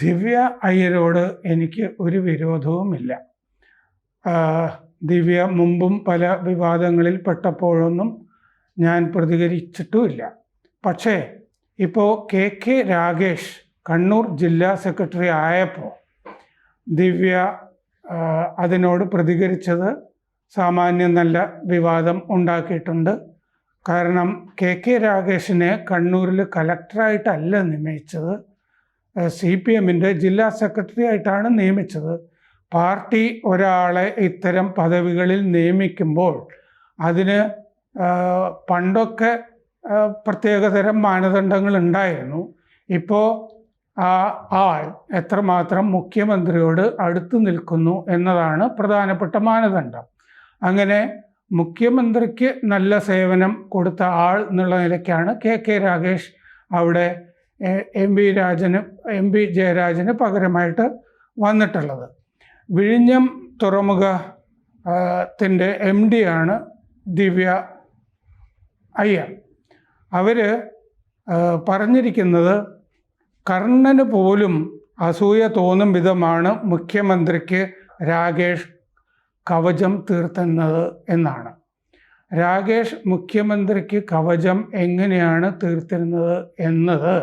ദിവ്യ അയ്യരോട് എനിക്ക് ഒരു വിരോധവുമില്ല. ദിവ്യ മുമ്പും പല വിവാദങ്ങളിൽ പെട്ടപ്പോഴൊന്നും ഞാൻ പ്രതികരിച്ചിട്ടുമില്ല. പക്ഷേ ഇപ്പോൾ കെ രാഗേഷ് കണ്ണൂർ ജില്ലാ സെക്രട്ടറി ആയപ്പോൾ ദിവ്യ അതിനോട് പ്രതികരിച്ചത് സാമാന്യം നല്ല വിവാദം ഉണ്ടാക്കിയിട്ടുണ്ട്. കാരണം കെ രാഗേഷിനെ കണ്ണൂരിൽ കലക്ടറായിട്ടല്ല നിയമിച്ചത്, CPMൻ്റെ ജില്ലാ സെക്രട്ടറി ആയിട്ടാണ് നിയമിച്ചത്. പാർട്ടി ഒരാളെ ഇത്തരം പദവികളിൽ നിയമിക്കുമ്പോൾ അതിന് പണ്ടൊക്കെ പ്രത്യേകതരം മാനദണ്ഡങ്ങൾ ഉണ്ടായിരുന്നു. ഇപ്പോൾ ആ ആൾ എത്രമാത്രം മുഖ്യമന്ത്രിയോട് അടുത്ത് നിൽക്കുന്നു എന്നതാണ് പ്രധാനപ്പെട്ട മാനദണ്ഡം. അങ്ങനെ മുഖ്യമന്ത്രിക്ക് നല്ല സേവനം കൊടുത്ത ആൾ എന്നുള്ള നിലയ്ക്കാണ് കെ രാഗേഷ് അവിടെ എം പി ജയരാജന് പകരമായിട്ട് വന്നിട്ടുള്ളത്. വിഴിഞ്ഞം തുറമുഖത്തിൻ്റെ MD ആണ് ദിവ്യ അയ്യർ. അവർ പറഞ്ഞിരിക്കുന്നത് കർണന് പോലും അസൂയ തോന്നും വിധമാണ് മുഖ്യമന്ത്രിക്ക് രാഗേഷ് കവചം തീർത്തുന്നത് എന്നാണ്. രാഗേഷ് മുഖ്യമന്ത്രിക്ക് കവചം എങ്ങനെയാണ് തീർത്തിരുന്നത് എന്നത്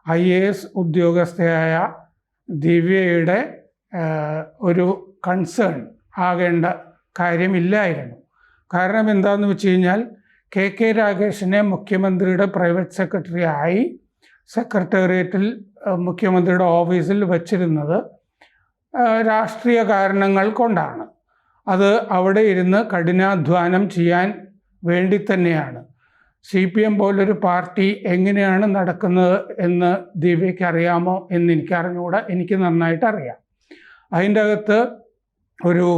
IAS ഉദ്യോഗസ്ഥയായ ദിവ്യയുടെ ഒരു കൺസേൺ ആകേണ്ട കാര്യമില്ലായിരുന്നു. കാരണം എന്താണെന്ന് വെച്ച് കഴിഞ്ഞാൽ കെ രാഗേഷിനെ മുഖ്യമന്ത്രിയുടെ പ്രൈവറ്റ് സെക്രട്ടറി ആയി സെക്രട്ടേറിയറ്റിൽ മുഖ്യമന്ത്രിയുടെ ഓഫീസിൽ വച്ചിരുന്നത് രാഷ്ട്രീയ കാരണങ്ങൾ കൊണ്ടാണ്. അത് അവിടെ ഇരുന്ന് കഠിനാധ്വാനം ചെയ്യാൻ വേണ്ടി തന്നെയാണ്. CPM പോലൊരു പാർട്ടി എങ്ങനെയാണ് നടക്കുന്നത് എന്ന് ദിവ്യയ്ക്ക് അറിയാമോ എന്ന് എനിക്കറിഞ്ഞുകൂടാ. എനിക്ക് നന്നായിട്ട് അറിയാം. അതിൻ്റെ അകത്ത് ഒരു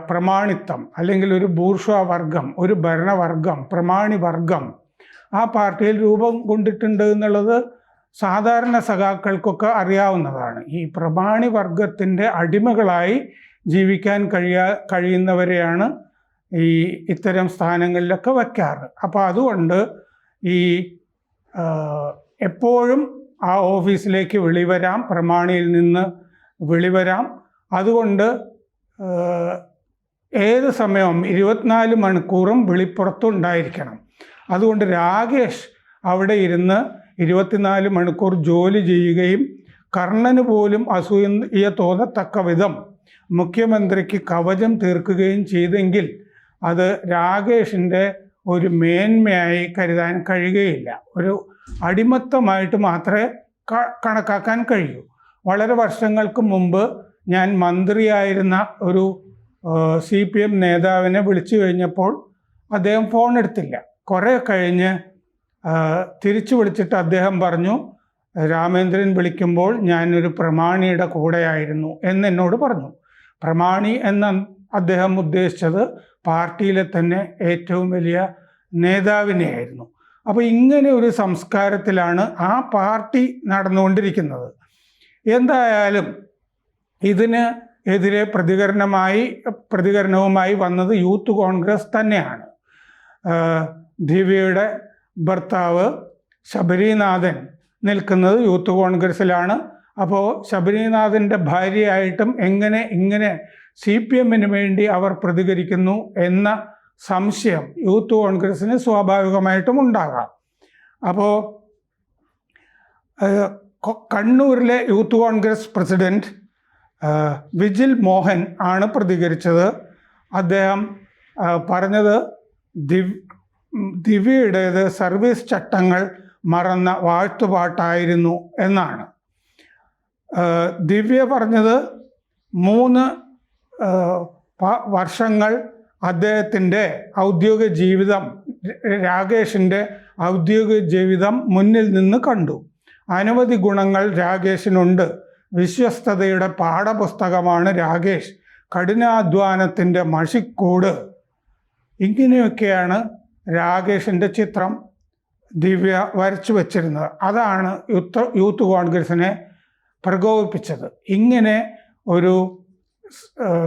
പ്രമാണിത്വം അല്ലെങ്കിൽ ഒരു ബൂർഷ്വാ വർഗം, ഒരു ഭരണവർഗം, പ്രമാണി വർഗം ആ പാർട്ടിയിൽ രൂപം കൊണ്ടിട്ടുണ്ട് എന്നുള്ളത് സാധാരണ സഖാക്കൾക്കൊക്കെ അറിയാവുന്നതാണ്. ഈ പ്രമാണി വർഗത്തിൻ്റെ അടിമകളായി ജീവിക്കാൻ കഴിയുന്നവരെയാണ് ഇത്തരം സ്ഥാനങ്ങളിലൊക്കെ വയ്ക്കാറ്. അപ്പോൾ അതുകൊണ്ട് എപ്പോഴും ആ ഓഫീസിലേക്ക് വിളിവരാം, പ്രമാണിയിൽ നിന്ന് വിളിവരാം. അതുകൊണ്ട് ഏത് സമയവും 24 മണിക്കൂറും വിളിപ്പുറത്തുണ്ടായിരിക്കണം. അതുകൊണ്ട് രാഗേഷ് അവിടെ ഇരുന്ന് 24 മണിക്കൂർ ജോലി ചെയ്യുകയും കർണന് പോലും അസൂയ തോന്നത്തക്ക വിധം മുഖ്യമന്ത്രിക്ക് കവചം തീർക്കുകയും ചെയ്തെങ്കിൽ അത് രാഗേഷിൻ്റെ ഒരു മേന്മയായി കരുതാൻ കഴിയുകയില്ല. ഒരു അടിമത്തമായിട്ട് മാത്രമേ കണക്കാക്കാൻ കഴിയൂ. വളരെ വർഷങ്ങൾക്ക് മുമ്പ് ഞാൻ മന്ത്രിയായിരുന്ന ഒരു CPM നേതാവിനെ വിളിച്ചു കഴിഞ്ഞപ്പോൾ അദ്ദേഹം ഫോൺ എടുത്തില്ല. കുറേ കഴിഞ്ഞ് തിരിച്ചു വിളിച്ചിട്ട് അദ്ദേഹം പറഞ്ഞു, രാമേന്ദ്രൻ വിളിക്കുമ്പോൾ ഞാനൊരു പ്രമാണിയുടെ കൂടെയായിരുന്നു എന്നോട് പറഞ്ഞു. പ്രമാണി എന്ന അദ്ദേഹം ഉദ്ദേശിച്ചത് പാർട്ടിയിലെ തന്നെ ഏറ്റവും വലിയ നേതാവിനെയായിരുന്നു. അപ്പോൾ ഇങ്ങനെ ഒരു സംസ്കാരത്തിലാണ് ആ പാർട്ടി നടന്നുകൊണ്ടിരിക്കുന്നത്. എന്തായാലും ഇതിന് എതിരെ പ്രതികരണവുമായി വന്നത് യൂത്ത് കോൺഗ്രസ് തന്നെയാണ്. ദിവ്യയുടെ ഭർത്താവ് ശബരിനാഥൻ നിൽക്കുന്നത് യൂത്ത് കോൺഗ്രസ്സിലാണ്. അപ്പോൾ ശബരിനാഥൻ്റെ ഭാര്യയായിട്ടും ഇങ്ങനെ CPMന് വേണ്ടി അവർ പ്രതികരിക്കുന്നു എന്ന സംശയം യൂത്ത് കോൺഗ്രസ്സിന് സ്വാഭാവികമായിട്ടും ഉണ്ടാകാം. അപ്പോൾ കണ്ണൂരിലെ youth Congress president Vijil Mohan ആണ് പ്രതികരിച്ചത്. അദ്ദേഹം പറഞ്ഞത് ദിവ്യയുടേത് സർവീസ് ചട്ടങ്ങൾ മറന്ന വാഴ്ത്തുപാട്ടായിരുന്നു എന്നാണ്. ദിവ്യ പറഞ്ഞത് 3 വർഷങ്ങൾ അദ്ദേഹത്തിൻ്റെ ഔദ്യോഗിക ജീവിതം, രാഗേഷിൻ്റെ ഔദ്യോഗിക ജീവിതം മുന്നിൽ നിന്ന് കണ്ടു. അനവധി ഗുണങ്ങൾ രാഗേഷിനുണ്ട്. വിശ്വസ്തതയുടെ പാഠപുസ്തകമാണ് രാഗേഷ്, കഠിനാധ്വാനത്തിൻ്റെ മഷിക്കൂട്. ഇങ്ങനെയൊക്കെയാണ് രാഗേഷിൻ്റെ ചിത്രം ദിവ്യ വരച്ചു വച്ചിരുന്നത്. അതാണ് യൂത്ത് കോൺഗ്രസിനെ പ്രകോപിപ്പിച്ചത്. ഇങ്ങനെ ഒരു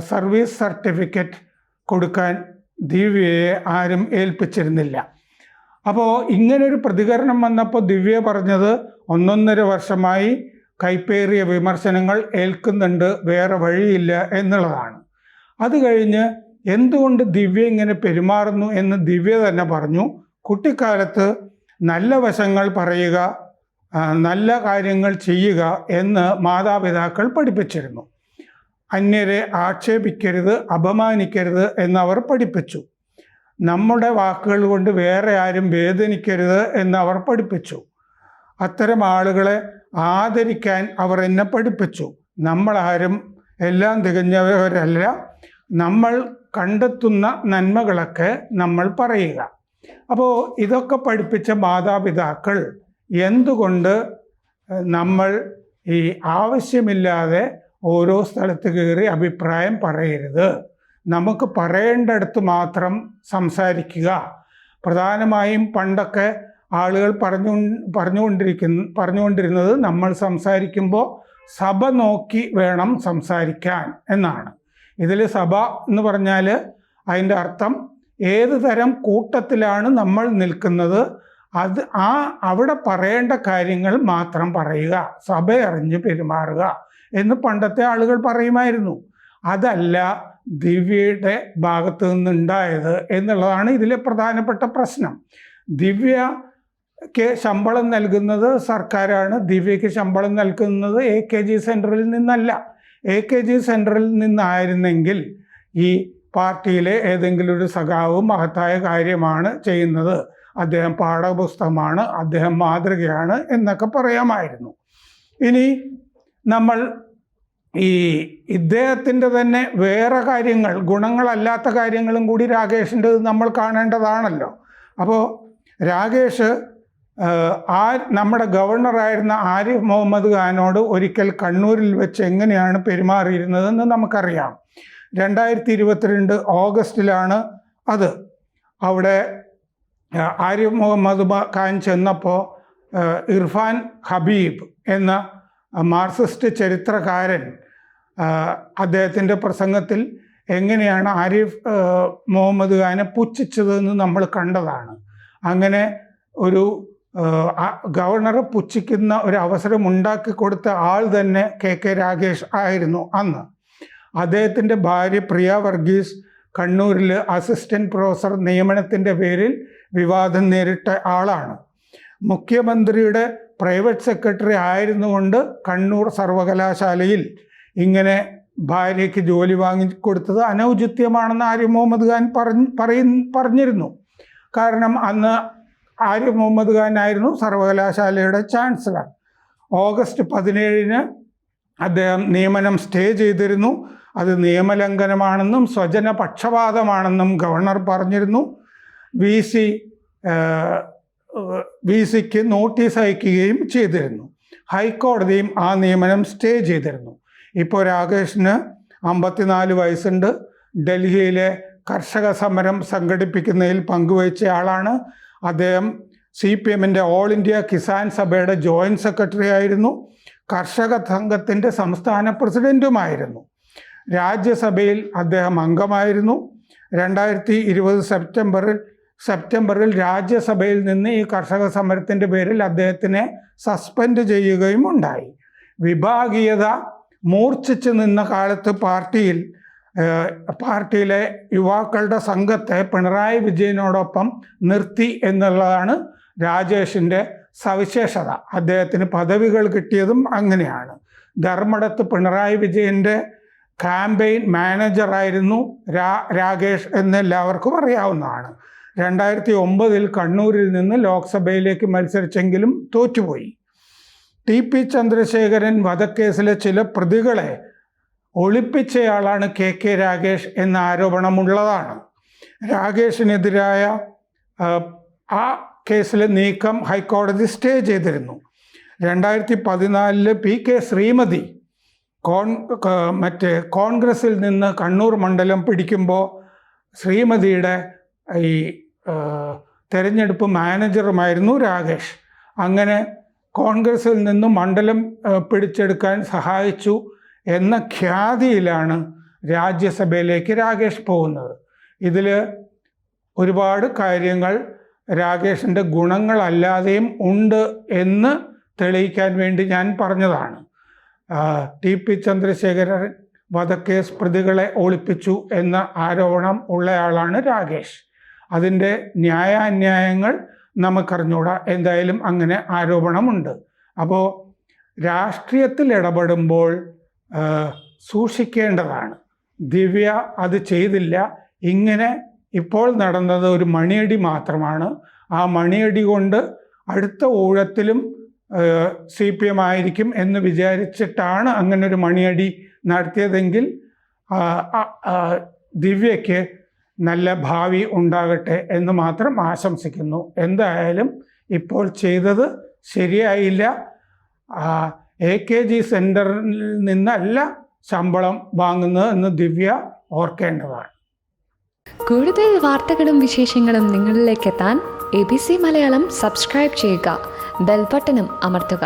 സർവീസ് സർട്ടിഫിക്കറ്റ് കൊടുക്കാൻ ദിവ്യയെ ആരും ഏൽപ്പിച്ചിരുന്നില്ല. അപ്പോൾ ഇങ്ങനൊരു പ്രതികരണം വന്നപ്പോൾ ദിവ്യ പറഞ്ഞത് 1.5 വർഷമായി കൈപ്പേറിയ വിമർശനങ്ങൾ ഏൽക്കുന്നുണ്ട്, വേറെ വഴിയില്ല എന്നുള്ളതാണ്. അത് കഴിഞ്ഞ് എന്തുകൊണ്ട് ദിവ്യ ഇങ്ങനെ പെരുമാറുന്നു എന്ന് ദിവ്യ തന്നെ പറഞ്ഞു. കുട്ടിക്കാലത്ത് നല്ല വശങ്ങൾ പറയുക, നല്ല കാര്യങ്ങൾ ചെയ്യുക എന്ന് മാതാപിതാക്കൾ പഠിപ്പിച്ചിരുന്നു. അന്യരെ ആക്ഷേപിക്കരുത്, അപമാനിക്കരുത് എന്നവർ പഠിപ്പിച്ചു. നമ്മുടെ വാക്കുകൾ കൊണ്ട് വേറെ ആരും വേദനിക്കരുത് എന്നവർ പഠിപ്പിച്ചു. അത്തരം ആളുകളെ ആദരിക്കാൻ അവർ എന്നെ പഠിപ്പിച്ചു. നമ്മളാരും എല്ലാം തികഞ്ഞവരല്ല, നമ്മൾ കണ്ടെത്തുന്ന നന്മകളൊക്കെ നമ്മൾ പറയുക. അപ്പോൾ ഇതൊക്കെ പഠിപ്പിച്ച മാതാപിതാക്കൾ എന്തുകൊണ്ട് നമ്മൾ ഈ ആവശ്യമില്ലാതെ ഓരോ സ്ഥലത്ത് കയറി അഭിപ്രായം പറയരുത്, നമുക്ക് പറയേണ്ടടുത്ത് സംസാരിക്കുക. പ്രധാനമായും പണ്ടൊക്കെ ആളുകൾ പറഞ്ഞുകൊണ്ടിരുന്നത് നമ്മൾ സംസാരിക്കുമ്പോൾ സഭ നോക്കി വേണം സംസാരിക്കാൻ എന്നാണ്. ഇതിൽ സഭ എന്ന് പറഞ്ഞാൽ അതിൻ്റെ അർത്ഥം ഏത് തരം കൂട്ടത്തിലാണ് നമ്മൾ നിൽക്കുന്നത്, അവിടെ പറയേണ്ട കാര്യങ്ങൾ മാത്രം പറയുക, സഭ അറിഞ്ഞ് പെരുമാറുക എന്ന് പണ്ടത്തെ ആളുകൾ പറയുമായിരുന്നു. അതല്ല ദിവ്യയുടെ ഭാഗത്തു നിന്നുണ്ടായത് എന്നുള്ളതാണ് ഇതിലെ പ്രധാനപ്പെട്ട പ്രശ്നം. ദിവ്യക്ക് ശമ്പളം നൽകുന്നത് സർക്കാരാണ്. ദിവ്യക്ക് ശമ്പളം നൽകുന്നത് AKG സെൻറ്ററിൽ നിന്നല്ല. AKG സെൻറ്ററിൽ നിന്നായിരുന്നെങ്കിൽ ഈ പാർട്ടിയിലെ ഏതെങ്കിലും ഒരു സഖാവ് മഹത്തായ കാര്യമാണ് ചെയ്യുന്നത്, അദ്ദേഹം പാഠപുസ്തകമാണ്, അദ്ദേഹം മാതൃകയാണ് എന്നൊക്കെ പറയാമായിരുന്നു. ഇനി നമ്മൾ ഇദ്ദേഹത്തിൻ്റെ തന്നെ വേറെ കാര്യങ്ങൾ, ഗുണങ്ങളല്ലാത്ത കാര്യങ്ങളും കൂടി രാകേഷിൻ്റെ നമ്മൾ കാണേണ്ടതാണല്ലോ. അപ്പോൾ രാകേഷ് നമ്മുടെ ഗവർണറായിരുന്ന ആരിഫ് മുഹമ്മദ് ഖാനോട് ഒരിക്കൽ കണ്ണൂരിൽ വെച്ച് എങ്ങനെയാണ് പെരുമാറിയിരുന്നതെന്ന് നമുക്കറിയാം. 2022 ഓഗസ്റ്റിലാണ് അത്. അവിടെ ആരിഫ് മുഹമ്മദ് ഖാൻ ചെന്നപ്പോൾ ഇർഫാൻ ഹബീബ് എന്ന മാർക്സിസ്റ്റ് ചരിത്രകാരൻ അദ്ദേഹത്തിൻ്റെ പ്രസംഗത്തിൽ എങ്ങനെയാണ് ആരിഫ് മുഹമ്മദ് ഖാനെ പുച്ഛിച്ചതെന്ന് നമ്മൾ കണ്ടതാണ്. അങ്ങനെ ഒരു ഗവർണറെ പുച്ഛിക്കുന്ന ഒരു അവസരം ഉണ്ടാക്കി കൊടുത്ത ആൾ തന്നെ KK രാഗേഷ് ആയിരുന്നു അന്ന്. അദ്ദേഹത്തിൻ്റെ ഭാര്യ പ്രിയ വർഗീസ് കണ്ണൂരിൽ അസിസ്റ്റൻറ്റ് പ്രൊഫസർ നിയമനത്തിൻ്റെ പേരിൽ വിവാദം നേരിട്ട ആളാണ്. മുഖ്യമന്ത്രിയുടെ പ്രൈവറ്റ് സെക്രട്ടറി ആയിരുന്നുകൊണ്ട് കണ്ണൂർ സർവകലാശാലയിൽ ഇങ്ങനെ ഭാര്യയ്ക്ക് ജോലി വാങ്ങിക്കൊടുത്തത് അനൗചിത്യമാണെന്ന് ആരിഫ് മുഹമ്മദ് ഖാൻ പറഞ്ഞിരുന്നു. കാരണം അന്ന് ആരിഫ് മുഹമ്മദ് ഖാൻ ആയിരുന്നു സർവകലാശാലയുടെ ചാൻസലർ. ഓഗസ്റ്റ് 17 അദ്ദേഹം നിയമനം സ്റ്റേ ചെയ്തിരുന്നു. അത് നിയമലംഘനമാണെന്നും സ്വജനപക്ഷപാതമാണെന്നും ഗവർണർ പറഞ്ഞിരുന്നു. VC-ക്ക് നോട്ടീസ് അയക്കുകയും ചെയ്തിരുന്നു. ഹൈക്കോടതിയും ആ നിയമനം സ്റ്റേ ചെയ്തിരുന്നു. ഇപ്പോൾ രാകേഷിന് 54 വയസ്സുണ്ട്. ഡൽഹിയിലെ കർഷക സമരം സംഘടിപ്പിക്കുന്നതിൽ പങ്കുവച്ച ആളാണ്. അദ്ദേഹം CPM-ൻ്റെ ഓൾ ഇന്ത്യ കിസാൻ സഭയുടെ ജോയിൻറ്റ് സെക്രട്ടറി ആയിരുന്നു. കർഷക സംഘത്തിൻ്റെ സംസ്ഥാന പ്രസിഡൻറ്റുമായിരുന്നു. രാജ്യസഭയിൽ അദ്ദേഹം അംഗമായിരുന്നു. 2020 സെപ്റ്റംബറിൽ രാജ്യസഭയിൽ നിന്ന് ഈ കർഷക സമരത്തിൻ്റെ പേരിൽ അദ്ദേഹത്തിനെ സസ്പെൻഡ് ചെയ്യുകയും ഉണ്ടായി. വിഭാഗീയത മൂർച്ഛിച്ച് നിന്ന കാലത്ത് പാർട്ടിയിലെ യുവാക്കളുടെ സംഘത്തെ പിണറായി വിജയനോടൊപ്പം നിർത്തി എന്നുള്ളതാണ് രാജേഷിൻ്റെ സവിശേഷത. അദ്ദേഹത്തിന് പദവികൾ കിട്ടിയതും അങ്ങനെയാണ്. ധർമ്മടത്ത് പിണറായി വിജയൻ്റെ ക്യാമ്പയിൻ മാനേജറായിരുന്നു രാകേഷ് എന്നെല്ലാവർക്കും അറിയാവുന്നതാണ്. 2009 കണ്ണൂരിൽ നിന്ന് ലോക്സഭയിലേക്ക് മത്സരിച്ചെങ്കിലും തോറ്റുപോയി. TP ചന്ദ്രശേഖരൻ വധക്കേസിലെ ചില പ്രതികളെ ഒളിപ്പിച്ചയാളാണ് KK രാഗേഷ് എന്ന ആരോപണമുള്ളതാണ്. രാഗേഷിനെതിരായ ആ കേസിലെ നീക്കം ഹൈക്കോടതി സ്റ്റേ ചെയ്തിരുന്നു. 2014 PK ശ്രീമതി കോൺഗ്രസിൽ നിന്ന് കണ്ണൂർ മണ്ഡലം പിടിക്കുമ്പോൾ ശ്രീമതിയുടെ ഈ തെരഞ്ഞെടുപ്പ് മാനേജറുമായിരുന്നു രാകേഷ്. അങ്ങനെ കോൺഗ്രസിൽ നിന്ന് മണ്ഡലം പിടിച്ചെടുക്കാൻ സഹായിച്ചു എന്ന ഖ്യാതിയിലാണ് രാജ്യസഭയിലേക്ക് രാകേഷ് പോകുന്നത്. ഇതിൽ ഒരുപാട് കാര്യങ്ങൾ രാകേഷിൻ്റെ ഗുണങ്ങളല്ലാതെയും ഉണ്ട് എന്ന് തെളിയിക്കാൻ വേണ്ടി ഞാൻ പറഞ്ഞതാണ്. ടി.പി. ചന്ദ്രശേഖരൻ വധക്കേസ് പ്രതികളെ ഒളിപ്പിച്ചു എന്ന ആരോപണം ഉള്ളയാളാണ് രാകേഷ്. അതിൻ്റെ ന്യായാന്യായങ്ങൾ നമുക്കറിഞ്ഞൂടാ. എന്തായാലും അങ്ങനെ ആരോപണമുണ്ട്. അപ്പോൾ രാഷ്ട്രീയത്തിൽ ഇടപെടുമ്പോൾ സൂക്ഷിക്കേണ്ടതാണ്. ദിവ്യ അത് ചെയ്തില്ല. ഇങ്ങനെ ഇപ്പോൾ നടന്നത് ഒരു മണിയടി മാത്രമാണ്. ആ മണിയടി കൊണ്ട് അടുത്ത ഊഴത്തിലും CPM ആയിരിക്കും എന്ന് വിചാരിച്ചിട്ടാണ് അങ്ങനെ ഒരു മണിയടി നടത്തിയതെങ്കിൽ ദിവ്യയ്ക്ക് നല്ല ഭാവി ഉണ്ടാകട്ടെ എന്ന് മാത്രം ആശംസിക്കുന്നു. എന്തായാലും ഇപ്പോൾ ചെയ്തത് ശരിയായില്ല. AKG സെൻറ്ററിൽ നിന്നല്ല ശമ്പളം വാങ്ങുന്നത് എന്ന് ദിവ്യ ഓർക്കേണ്ടതാണ്. കൂടുതൽ വാർത്തകളും വിശേഷങ്ങളും നിങ്ങളിലേക്ക് എത്താൻ ABC മലയാളം സബ്സ്ക്രൈബ് ചെയ്യുക, ബെൽ ബട്ടണും അമർത്തുക.